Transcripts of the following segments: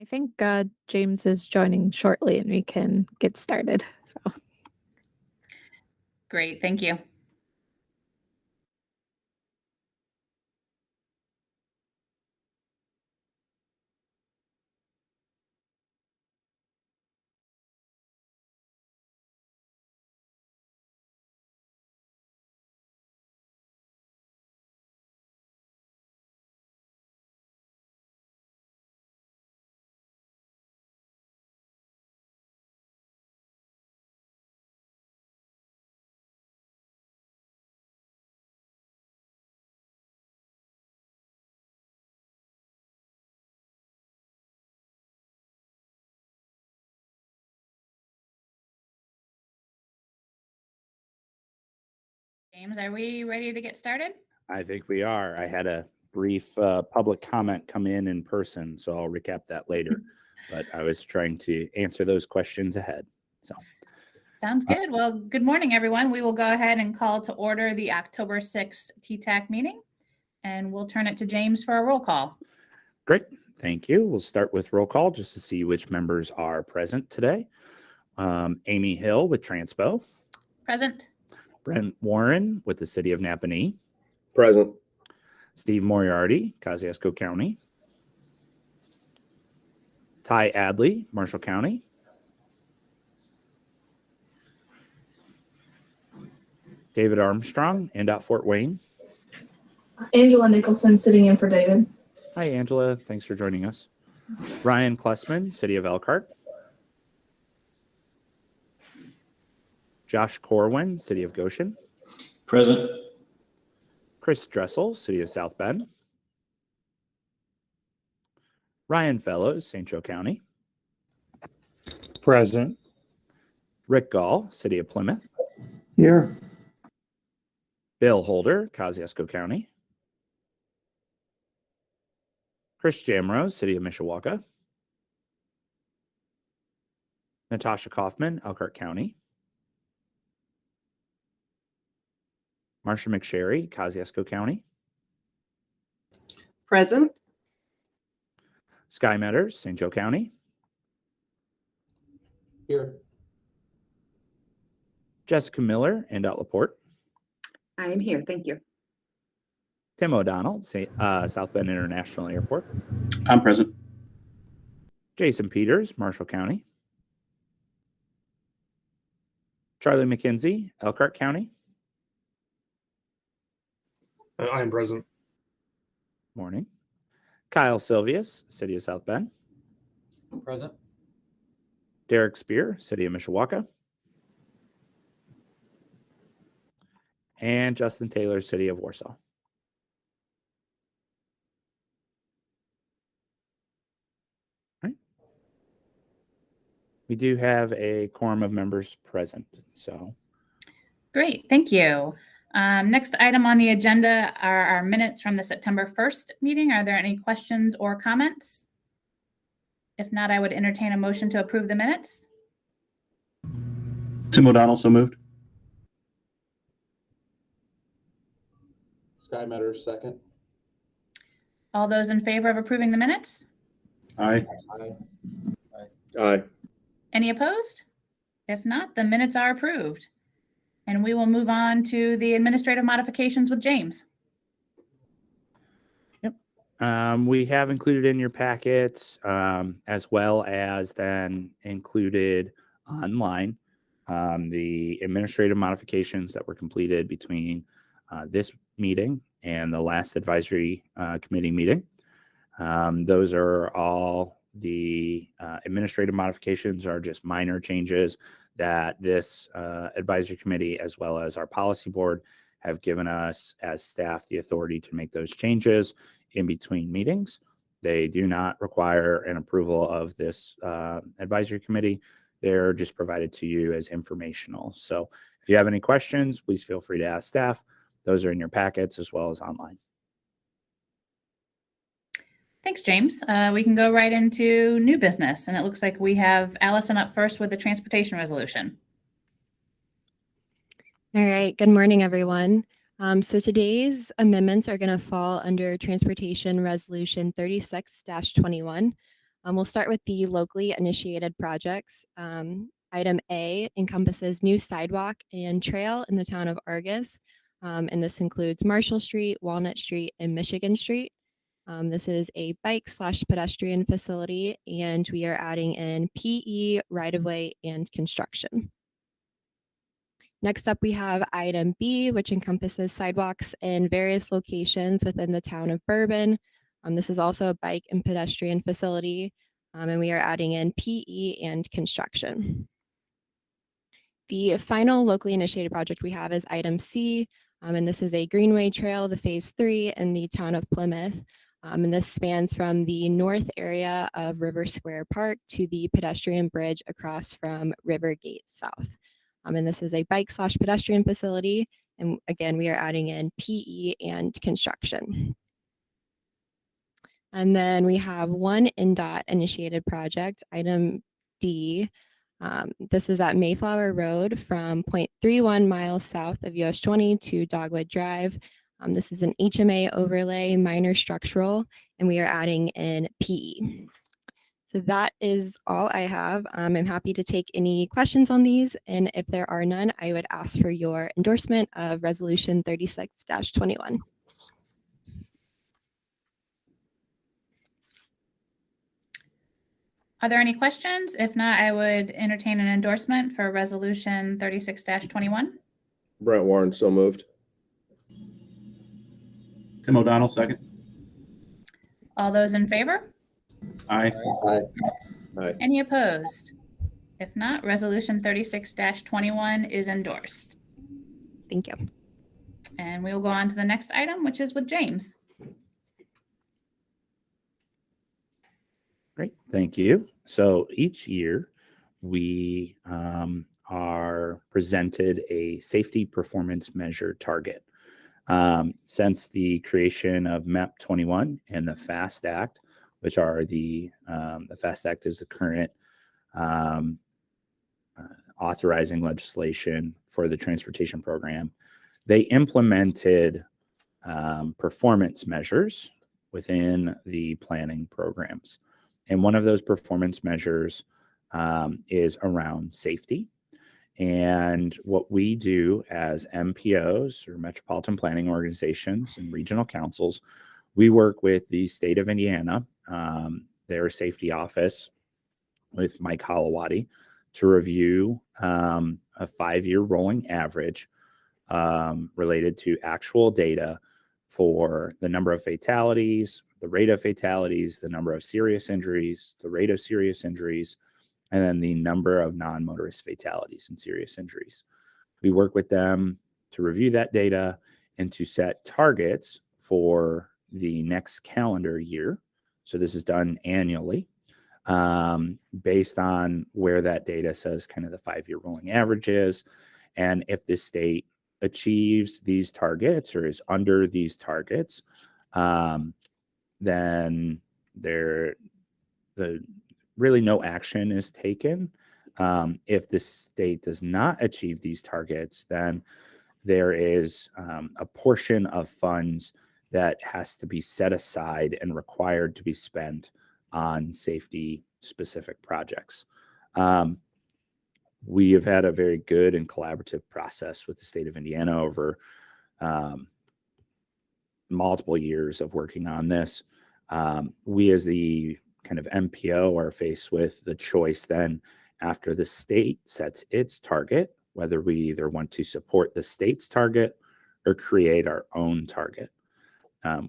think James is joining shortly and we can get started. So. Great, thank you. James, are we ready to get started? I think we are. I had a brief public comment come in person, so I'll recap that later. But I was trying to answer those questions ahead. So sounds good. Well, good morning, everyone. We will go ahead and call to order the October 6th TTAC meeting, and we'll turn it to James for a roll call. Great. Thank you. We'll start with roll call just to see which members are present today. Amy Hill with Transpo. Present. Brent Warren with the City of Napanee. Present. Steve Moriarty, Kosciuszko County. Ty Adley, Marshall County. David Armstrong, NDOT Fort Wayne. Angela Nicholson sitting in for David. Hi, Angela. Thanks for joining us. Ryan Klessman, City of Elkhart. Josh Corwin, City of Goshen. Present. Chris Dressel, City of South Bend. Ryan Fellows, St. Joe County. Present. Rick Gall, City of Plymouth. Here. Bill Holder, Kosciuszko County. Chris Jamrose, City of Mishawaka. Natasha Kaufman, Elkhart County. Marsha McSherry, Kosciuszko County. Present. Sky Meadows, St. Joe County. Here. Jessica Miller, NDOT LaPorte. I am here. Thank you. Tim O'Donnell, South Bend International Airport. I'm present. Jason Peters, Marshall County. Charlie McKenzie, Elkhart County. I am present. Morning. Kyle Silvius, City of South Bend. I'm present. Derek Spear, City of Mishawaka. And Justin Taylor, City of Warsaw. All right. We do have a quorum of members present, so. Great, thank you. Next item on the agenda are our minutes from the September 1st meeting. Are there any questions or comments? If not, I would entertain a motion to approve the minutes. Tim O'Donnell, so moved. Sky Meadows, second. All those in favor of approving the minutes? Aye. Aye. Aye. Any opposed? If not, the minutes are approved. And we will move on to the administrative modifications with James. Yep. We have included in your packets, as well as then included online, the administrative modifications that were completed between this meeting and the last advisory committee meeting. Those are all the administrative modifications, are just minor changes that this advisory committee, as well as our policy board, have given us as staff the authority to make those changes in between meetings. They do not require an approval of this advisory committee. They're just provided to you as informational. So if you have any questions, please feel free to ask staff. Those are in your packets as well as online. Thanks, James. We can go right into new business. And it looks like we have Allison up first with the transportation resolution. All right. Good morning, everyone. So today's amendments are going to fall under Transportation Resolution 36-21. We'll start with the locally initiated projects. Item A encompasses new sidewalk and trail in the town of Argus. And this includes Marshall Street, Walnut Street, and Michigan Street. This is a bike/pedestrian facility, and we are adding in PE, right-of-way, and construction. Next up, we have item B, which encompasses sidewalks in various locations within the town of Bourbon. This is also a bike and pedestrian facility, and we are adding in PE and construction. The final locally initiated project we have is item C, and this is a greenway trail, the phase 3 in the town of Plymouth. And this spans from the north area of River Square Park to the pedestrian bridge across from River Gate South. And this is a bike/pedestrian facility. And again, we are adding in PE and construction. And then we have one NDOT initiated project, item D. This is at Mayflower Road from 0.31 miles south of US 20 to Dogwood Drive. This is an HMA overlay, minor structural, and we are adding in PE. So that is all I have. I'm happy to take any questions on these, and if there are none, I would ask for your endorsement of Resolution 36-21. Are there any questions? If not, I would entertain an endorsement for Resolution 36-21. Brent Warren, so moved. Tim O'Donnell, second. All those in favor? Aye. Aye. Aye. Any opposed? If not, Resolution 36-21 is endorsed. Thank you. And we will go on to the next item, which is with James. Great, thank you. So each year we are presented a safety performance measure target. Since the creation of MAP 21 and the FAST Act, which are the FAST Act is the current authorizing legislation for the transportation program, they implemented performance measures within the planning programs. And one of those performance measures is around safety. And what we do as MPOs or metropolitan planning organizations and regional councils, we work with the state of Indiana, their safety office with Mike Holowati to review a 5-year rolling average related to actual data for the number of fatalities, the rate of fatalities, the number of serious injuries, the rate of serious injuries, and then the number of non-motorist fatalities and serious injuries. We work with them to review that data and to set targets for the next calendar year. So this is done annually based on where that data says kind of the 5-year rolling average is. And if the state achieves these targets or is under these targets, then really no action is taken. If the state does not achieve these targets, then there is a portion of funds that has to be set aside and required to be spent on safety specific projects. We have had a very good and collaborative process with the state of Indiana over multiple years of working on this. We as the kind of MPO are faced with the choice then after the state sets its target, whether we either want to support the state's target or create our own target.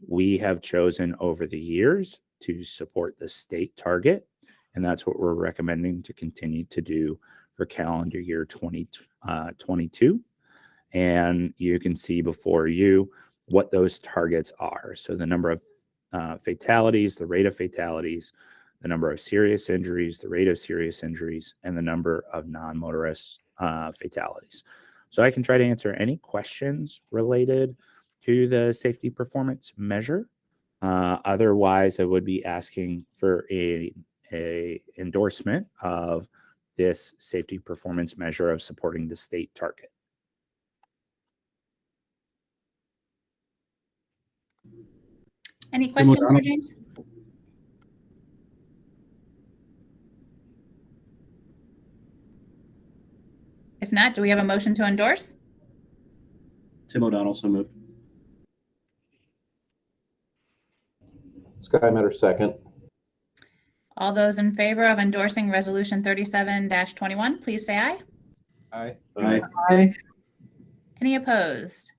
We have chosen over the years to support the state target, and that's what we're recommending to continue to do for calendar year 2022. And you can see before you what those targets are. So the number of fatalities, the rate of fatalities, the number of serious injuries, the rate of serious injuries, and the number of non-motorist fatalities. So I can try to answer any questions related to the safety performance measure. Otherwise, I would be asking for a endorsement of this safety performance measure of supporting the state target. Any questions for James? If not, do we have a motion to endorse? Tim O'Donnell, so moved. Sky Metter, second. All those in favor of endorsing Resolution 37-21, please say aye. Aye. Aye. Aye. Any opposed?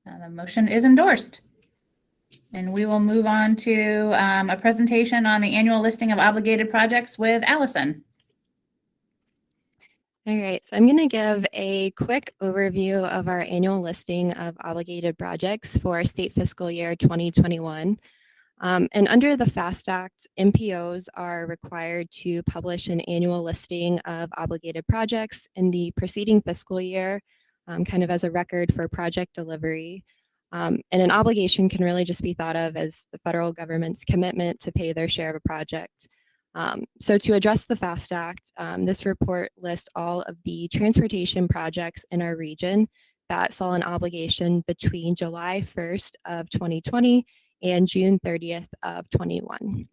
The motion is endorsed. And we will move on to a presentation on the annual listing of obligated projects with Allison. All right, so I'm going to give a quick overview of our annual listing of obligated projects for state fiscal year 2021. And under the FAST Act, MPOs are required to publish an annual listing of obligated projects in the preceding fiscal year, kind of as a record for project delivery. And an obligation can really just be thought of as the federal government's commitment to pay their share of a project. So to address the FAST Act, this report lists all of the transportation projects in our region that saw an obligation between July 1st of 2020 and June 30th of 21.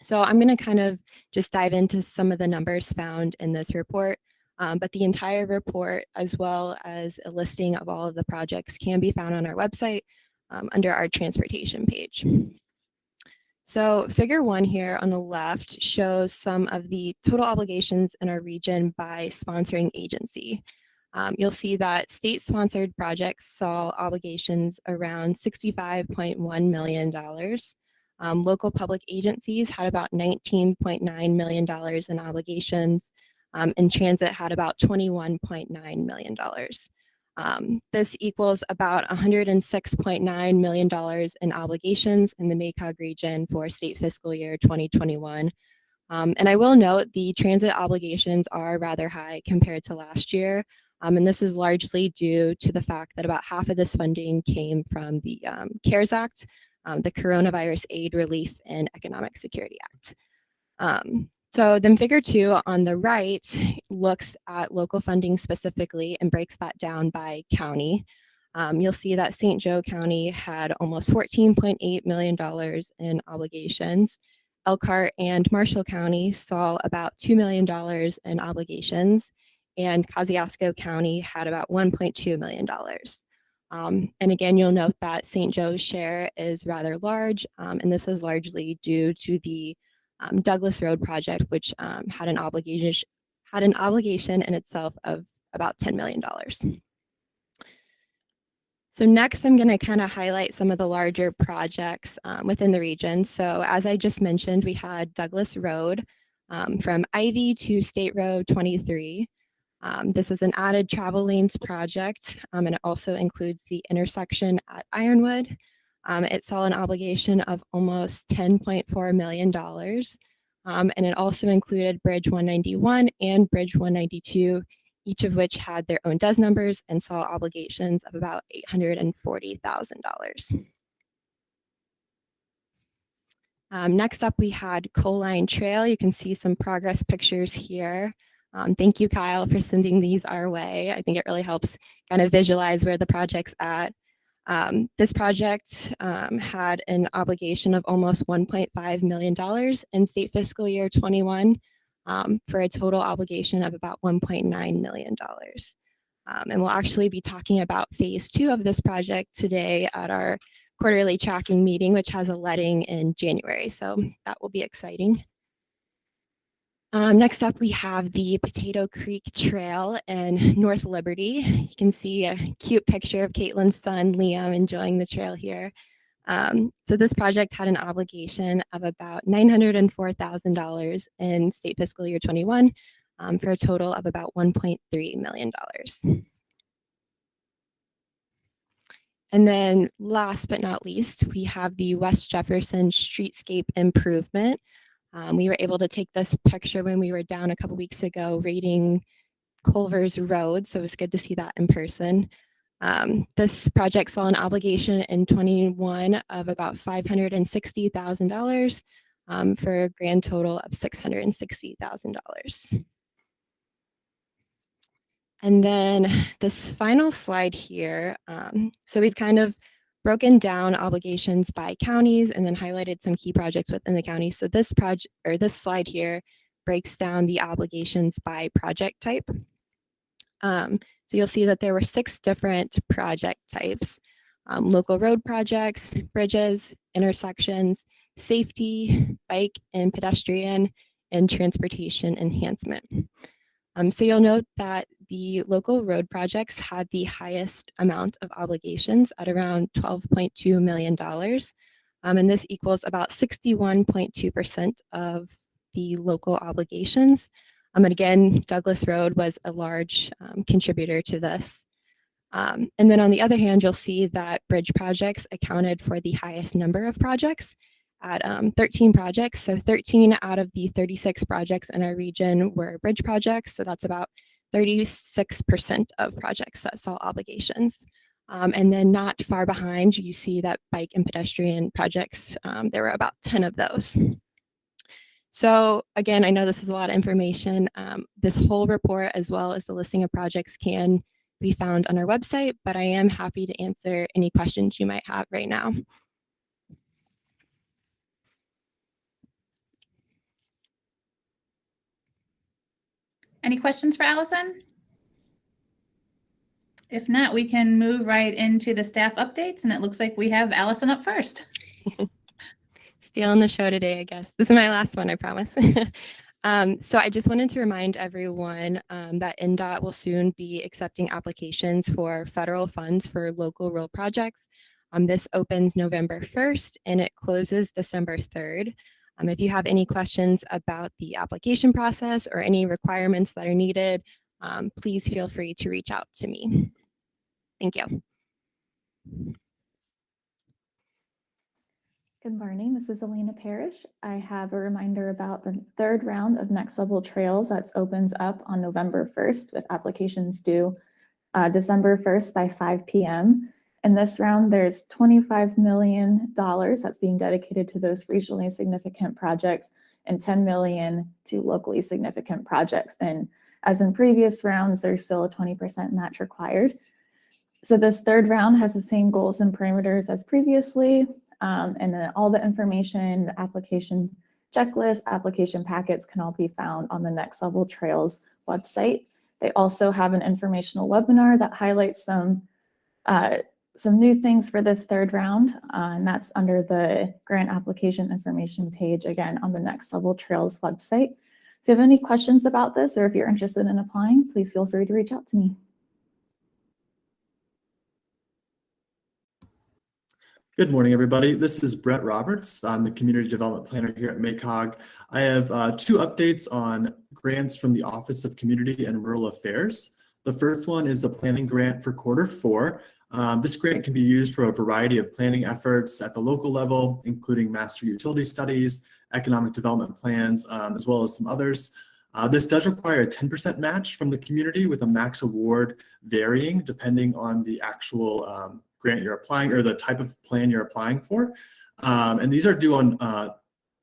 So I'm going to kind of just dive into some of the numbers found in this report, but the entire report, as well as a listing of all of the projects, can be found on our website under our transportation page. So figure 1 here on the left shows some of the total obligations in our region by sponsoring agency. You'll see that state-sponsored projects saw obligations around $65.1 million. Local public agencies had about $19.9 million in obligations, and transit had about $21.9 million. This equals about $106.9 million in obligations in the MACOG region for state fiscal year 2021. And I will note the transit obligations are rather high compared to last year. And this is largely due to the fact that about half of this funding came from the CARES Act, the Coronavirus Aid, Relief, and Economic Security Act. So then figure 2 on the right looks at local funding specifically and breaks that down by county. You'll see that St. Joe County had almost $14.8 million in obligations. Elkhart and Marshall County saw about $2 million in obligations, and Kosciuszko County had about $1.2 million. And again, you'll note that St. Joe's share is rather large, and this is largely due to the Douglas Road project, which had an obligation in itself of about $10 million. So next, I'm going to kind of highlight some of the larger projects within the region. So as I just mentioned, we had Douglas Road from Ivy to State Road 23. This is an added travel lanes project, and it also includes the intersection at Ironwood. It saw an obligation of almost $10.4 million, and it also included Bridge 191 and Bridge 192, each of which had their own DUS numbers and saw obligations of about $840,000. Next up, we had Coaline Trail. You can see some progress pictures here. Thank you, Kyle, for sending these our way. I think it really helps kind of visualize where the project's at. This project had an obligation of almost $1.5 million in state fiscal year 21 for a total obligation of about $1.9 million. And we'll actually be talking about phase 2 of this project today at our quarterly tracking meeting, which has a letting in January. So that will be exciting. Next up, we have the Potato Creek Trail in North Liberty. You can see a cute picture of Caitlin's son, Liam, enjoying the trail here. So this project had an obligation of about $904,000 in state fiscal year 21 for a total of about $1.3 million. And then last but not least, we have the West Jefferson Streetscape Improvement. We were able to take this picture when we were down a couple weeks ago raiding Culver's Road, so it was good to see that in person. This project saw an obligation in 21 of about $560,000 for a grand total of $660,000. And then this final slide here, so we've kind of broken down obligations by counties and then highlighted some key projects within the county. So this project, or this slide here, breaks down the obligations by project type. So you'll see that there were 6 different project types: local road projects, bridges, intersections, safety, bike and pedestrian, and transportation enhancement. So you'll note that the local road projects had the highest amount of obligations at around $12.2 million. And this equals about 61.2% of the local obligations. And again, Douglas Road was a large contributor to this. And then on the other hand, you'll see that bridge projects accounted for the highest number of projects at 13 projects. So 13 out of the 36 projects in our region were bridge projects. So that's about 36% of projects that saw obligations. And then not far behind, you see that bike and pedestrian projects, there were about 10 of those. So again, I know this is a lot of information. This whole report, as well as the listing of projects, can be found on our website, but I am happy to answer any questions you might have right now. Any questions for Allison? If not, we can move right into the staff updates, and it looks like we have Allison up first. Stealing the show today, I guess. This is my last one, I promise. So I just wanted to remind everyone that NDOT will soon be accepting applications for federal funds for local road projects. This opens November 1st and it closes December 3rd. If you have any questions about the application process or any requirements that are needed, please feel free to reach out to me. Thank you. Good morning, this is Elena Parrish. I have a reminder about the 3rd round of Next Level Trails that opens up on November 1st with applications due December 1st by 5 p.m. In this round, there's $25 million that's being dedicated to those regionally significant projects and $10 million to locally significant projects. And as in previous rounds, there's still a 20% match required. So this 3rd round has the same goals and parameters as previously. And then all the information, the application checklist, application packets can all be found on the Next Level Trails website. They also have an informational webinar that highlights some new things for this 3rd round, and that's under the grant application information page, again, on the Next Level Trails website. If you have any questions about this or if you're interested in applying, please feel free to reach out to me. Good morning, everybody. This is Brett Roberts. I'm the Community Development Planner here at MACOG. I have 2 updates on grants from the Office of Community and Rural Affairs. The first one is the planning grant for Q4. This grant can be used for a variety of planning efforts at the local level, including master utility studies, economic development plans, as well as some others. This does require a 10% match from the community, with a max award varying depending on the actual grant you're applying or the type of plan you're applying for. And these are due on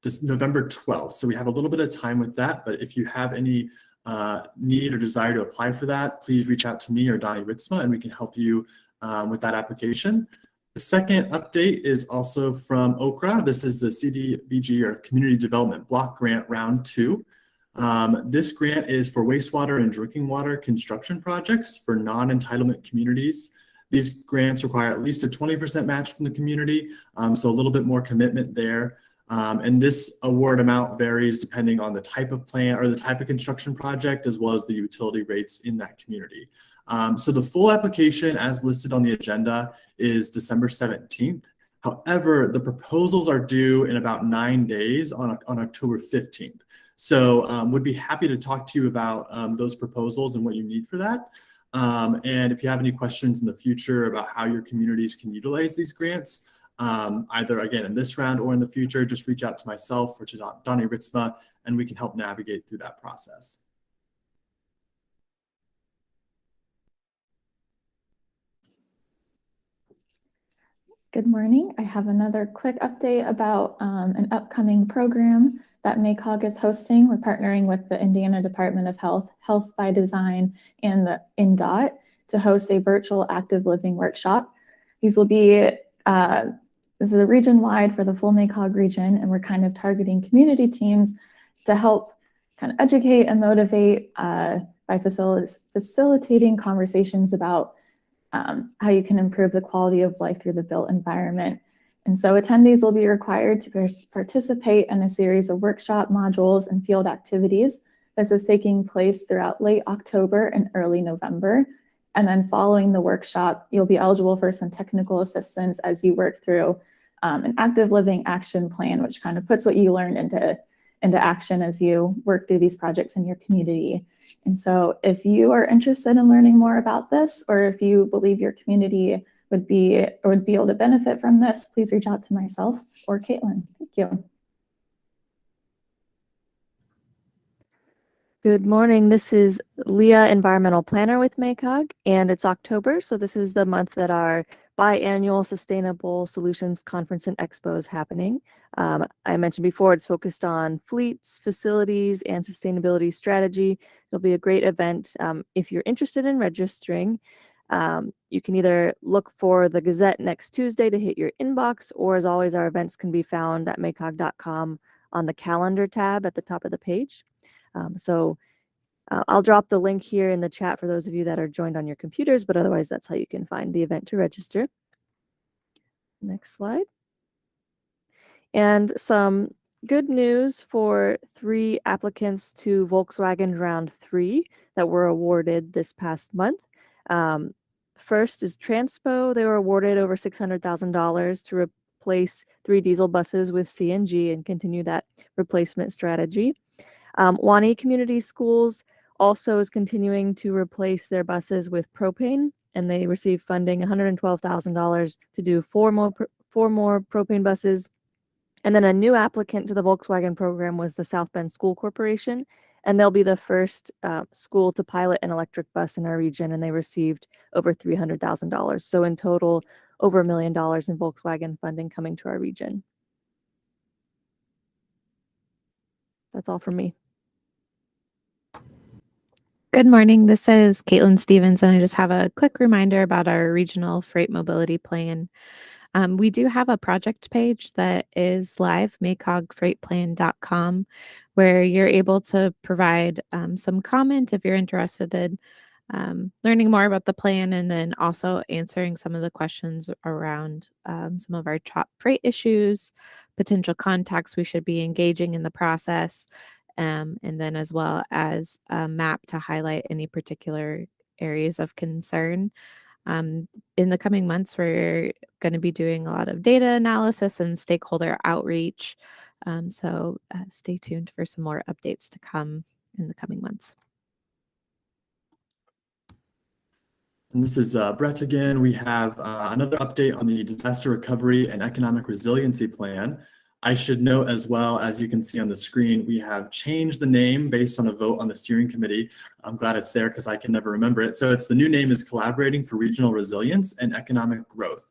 this November 12th. So we have a little bit of time with that, but if you have any need or desire to apply for that, please reach out to me or Donnie Ritzma and we can help you with that application. The second update is also from OCRA. This is the CDBG, or Community Development Block Grant Round 2. This grant is for wastewater and drinking water construction projects for non-entitlement communities. These grants require at least a 20% match from the community, so a little bit more commitment there. And this award amount varies depending on the type of plant or the type of construction project, as well as the utility rates in that community. So the full application, as listed on the agenda, is December 17th. However, the proposals are due in about 9 days on October 15th. So would be happy to talk to you about those proposals and what you need for that. And if you have any questions in the future about how your communities can utilize these grants, either again in this round or in the future, just reach out to myself or to Donnie Ritzma, and we can help navigate through that process. Good morning. I have another quick update about an upcoming program that MACOG is hosting. We're partnering with the Indiana Department of Health, Health by Design, and the NDOT to host a virtual active living workshop. These will be, this is a region-wide for the full MACOG region, and we're kind of targeting community teams to help kind of educate and motivate by facilitating conversations about how you can improve the quality of life through the built environment. And so attendees will be required to participate in a series of workshop modules and field activities. This is taking place throughout late October and early November. And then following the workshop, you'll be eligible for some technical assistance as you work through an active living action plan, which kind of puts what you learned into action as you work through these projects in your community. And so if you are interested in learning more about this, or if you believe your community would be able to benefit from this, please reach out to myself or Caitlin. Thank you. Good morning. This is Leah, Environmental Planner with MACOG, and it's October, so this is the month that our biannual Sustainable Solutions Conference and Expo is happening. I mentioned before, it's focused on fleets, facilities, and sustainability strategy. It'll be a great event. If you're interested in registering, you can either look for the Gazette next Tuesday to hit your inbox, or as always, our events can be found at macog.com on the calendar tab at the top of the page. I'll drop the link here in the chat for those of you that are joined on your computers, but otherwise that's how you can find the event to register. Next slide. And some good news for 3 applicants to Volkswagen Round 3 that were awarded this past month. First is Transpo. They were awarded over $600,000 to replace 3 diesel buses with CNG and continue that replacement strategy. Wani Community Schools also is continuing to replace their buses with propane, and they received funding $112,000 to do 4 more propane buses. And then a new applicant to the Volkswagen program was the South Bend School Corporation, and they'll be the first school to pilot an electric bus in our region, and they received over $300,000. So in total, over $1 million in Volkswagen funding coming to our region. That's all from me. Good morning. This is Caitlin Stevens, and I just have a quick reminder about our regional freight mobility plan. We do have a project page that is live, macogfreightplan.com, where you're able to provide some comment if you're interested in learning more about the plan, and then also answering some of the questions around some of our top freight issues, potential contacts we should be engaging in the process, and then as well as a map to highlight any particular areas of concern. In the coming months, we're going to be doing a lot of data analysis and stakeholder outreach. So stay tuned for some more updates to come in the coming months. And this is Brett again. We have another update on the Disaster Recovery and Economic Resiliency Plan. I should note as well, as you can see on the screen, we have changed the name based on a vote on the steering committee. I'm glad it's there because I can never remember it. So the new name is Collaborating for Regional Resilience and Economic Growth.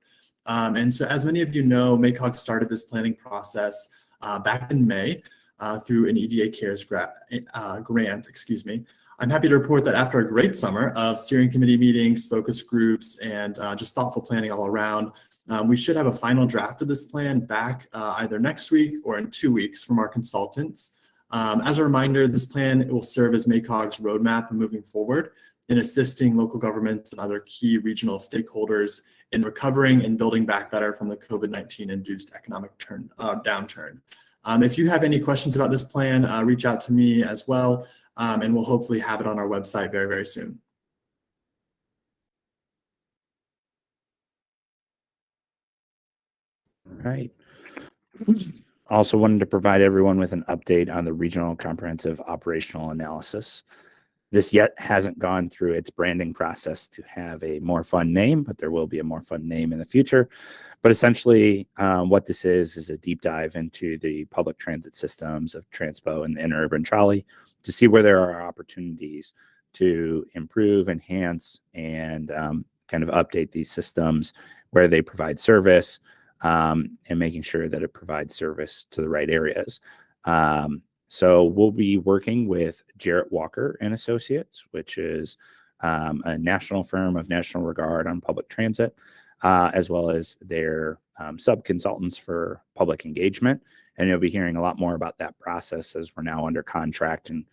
And so as many of you know, MACOG started this planning process back in May through an EDA CARES grant, excuse me. I'm happy to report that after a great summer of steering committee meetings, focus groups, and just thoughtful planning all around, we should have a final draft of this plan back either next week or in 2 weeks from our consultants. As a reminder, this plan will serve as MACOG's roadmap moving forward in assisting local governments and other key regional stakeholders in recovering and building back better from the COVID-19 induced economic downturn. If you have any questions about this plan, reach out to me as well, and we'll hopefully have it on our website very, very soon. Right. Also wanted to provide everyone with an update on the Regional Comprehensive Operational Analysis. This yet hasn't gone through its branding process to have a more fun name, but there will be a more fun name in the future. But essentially what this is a deep dive into the public transit systems of Transpo and the interurban trolley to see where there are opportunities to improve, enhance, and kind of update these systems where they provide service, and making sure that it provides service to the right areas. So we'll be working with Jarrett Walker and Associates, which is a national firm of national regard on public transit, as well as their sub-consultants for public engagement. And you'll be hearing a lot more about that process as we're now under contract and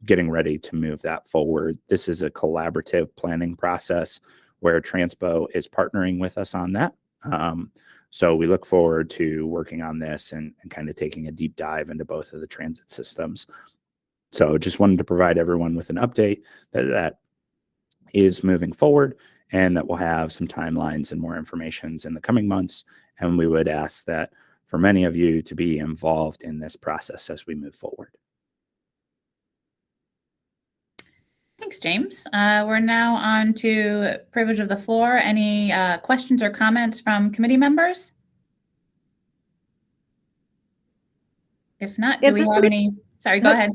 getting ready to move that forward. This is a collaborative planning process where Transpo is partnering with us on that. So we look forward to working on this and kind of taking a deep dive into both of the transit systems. So just wanted to provide everyone with an update that is moving forward and that we'll have some timelines and more information in the coming months. And we would ask that for many of you to be involved in this process as we move forward. Thanks, James. We're now on to privilege of the floor. Any questions or comments from committee members? If not, do we have any? Sorry, go ahead.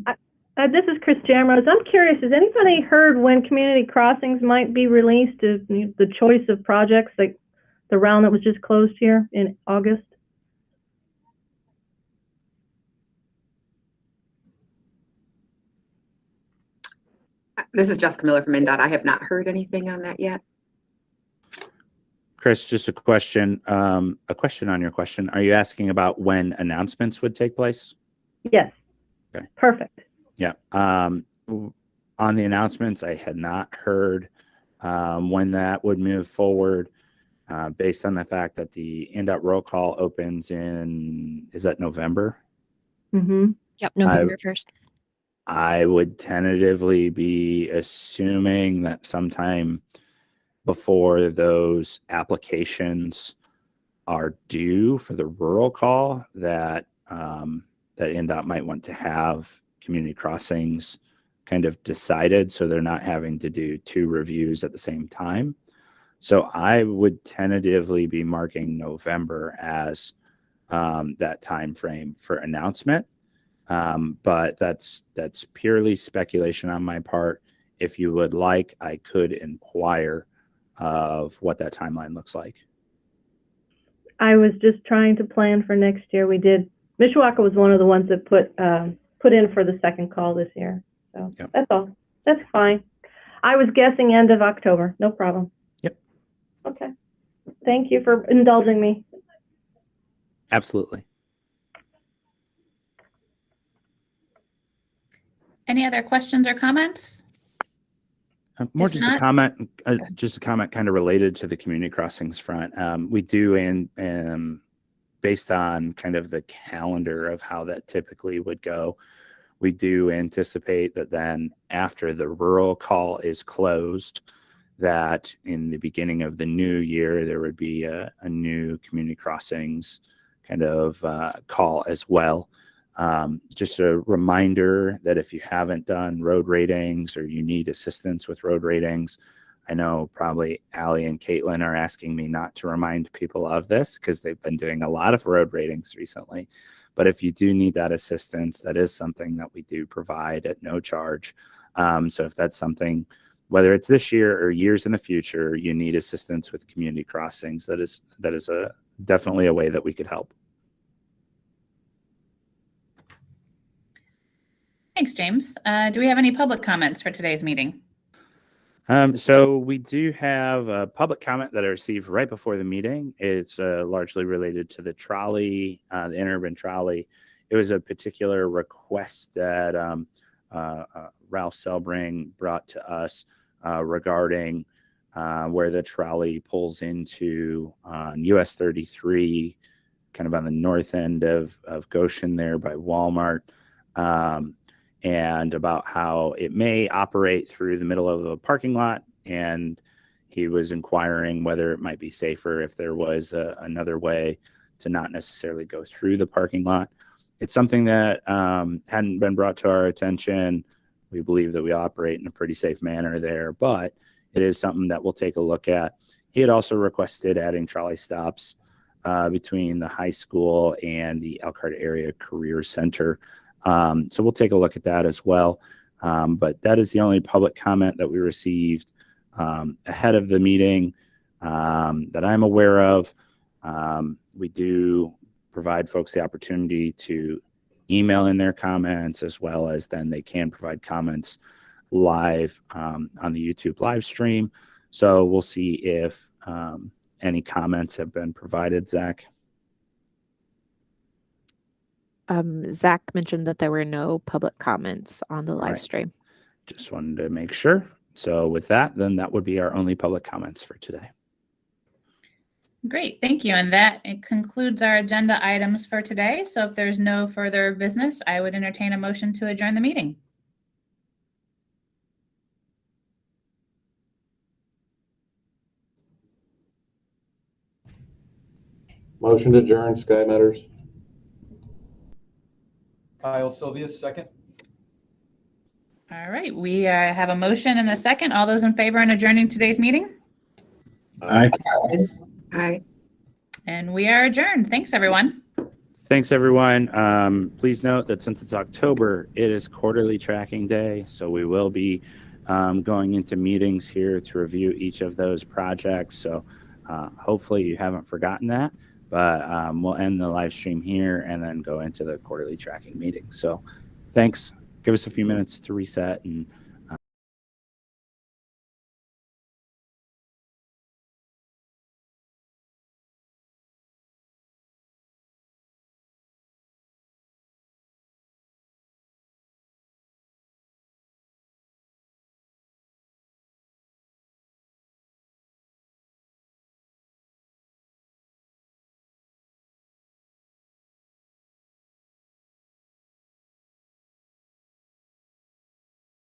This is Chris Jamrose. I'm curious, has anybody heard when community crossings might be released, the choice of projects, like the round that was just closed here in August? This is Jessica Miller from MnDOT. I have not heard anything on that yet. Chris, just a question on your question. Are you asking about when announcements would take place? Yes. Okay. Perfect. Yeah. On the announcements, I had not heard when that would move forward based on the fact that the NDOT roll call opens is that November? Mm-hmm. Yep, November 1st. I would tentatively be assuming that sometime before those applications are due for the rural call that that NDOT might want to have community crossings kind of decided so they're not having to do 2 reviews at the same time. So I would tentatively be marking November as that time frame for announcement. But that's purely speculation on my part. If you would like, I could inquire of what that timeline looks like. I was just trying to plan for next year. We did. Mishawaka was one of the ones that put in for the second call this year. So yep. That's all. That's fine. I was guessing end of October. No problem. Yep. Okay. Thank you for indulging me. Absolutely. Any other questions or comments? More just a comment kind of related to the community crossings front. We do, and based on kind of the calendar of how that typically would go, we do anticipate that then after the rural call is closed, that in the beginning of the new year, there would be a new community crossings kind of call as well. Just a reminder that if you haven't done road ratings or you need assistance with road ratings, I know probably Allie and Caitlin are asking me not to remind people of this because they've been doing a lot of road ratings recently. But if you do need that assistance, that is something that we do provide at no charge. So if that's something, whether it's this year or years in the future, you need assistance with community crossings, that is definitely a way that we could help. Thanks, James. Do we have any public comments for today's meeting? So we do have a public comment that I received right before the meeting. It's largely related to the trolley, the interurban trolley. It was a particular request that Ralph Selbring brought to us regarding where the trolley pulls into US 33, kind of on the north end of Goshen there by Walmart. And about how it may operate through the middle of a parking lot. And he was inquiring whether it might be safer if there was another way to not necessarily go through the parking lot. It's something that hadn't been brought to our attention. We believe that we operate in a pretty safe manner there, but it is something that we'll take a look at. He had also requested adding trolley stops between the high school and the Elkhart Area Career Center. So we'll take a look at that as well. But that is the only public comment that we received ahead of the meeting that I'm aware of. We do provide folks the opportunity to email in their comments, as well as then they can provide comments live on the YouTube live stream. So we'll see if any comments have been provided, Zach. Zach mentioned that there were no public comments on the live right. stream. Just wanted to make sure. So with that, then that would be our only public comments for today. Great, thank you. And that concludes our agenda items for today. So if there's no further business, I would entertain a motion to adjourn the meeting. Motion to adjourn, Sky Matters. Kyle Sylvius, second. All right, we have a motion and a second. All those in favor on adjourning today's meeting? Aye. Aye. And we are adjourned. Thanks, everyone. Thanks, everyone. Please note that since it's October, it is quarterly tracking day. So we will be going into meetings here to review each of those projects. So hopefully you haven't forgotten that. But we'll end the live stream here and then go into the quarterly tracking meeting. So thanks. Give us a few minutes to reset and